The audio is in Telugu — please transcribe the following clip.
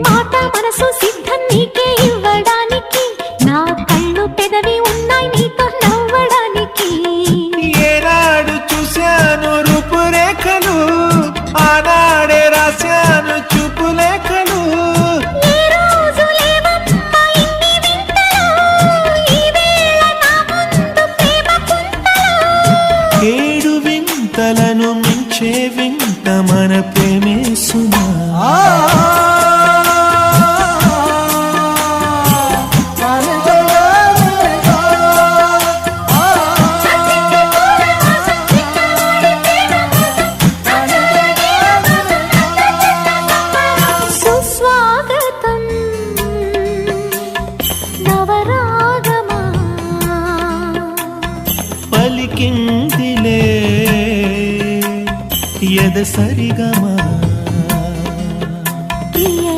మాట మనసు సిద్ధం నీకే ఇవ్వడానికి, నా కళ్ళు పెదవి ఉన్నాయి నీతో నవ్వడానికి. ఏనాడు చూశాను రూపురేఖలు, ఆనాడే రాశాను చూపులేఖలు. ఏ రోజు లేవమ్మా ఇన్ని వింతలు, ఈ వేళ నా ముందు ప్రేమ కుంతలు. ఏడు వింతలను మించే వింత మన ప్రేమే సుమా. సుస్వాగతం నవరాగమా, పలికిందిలే ఎద సరిగమా.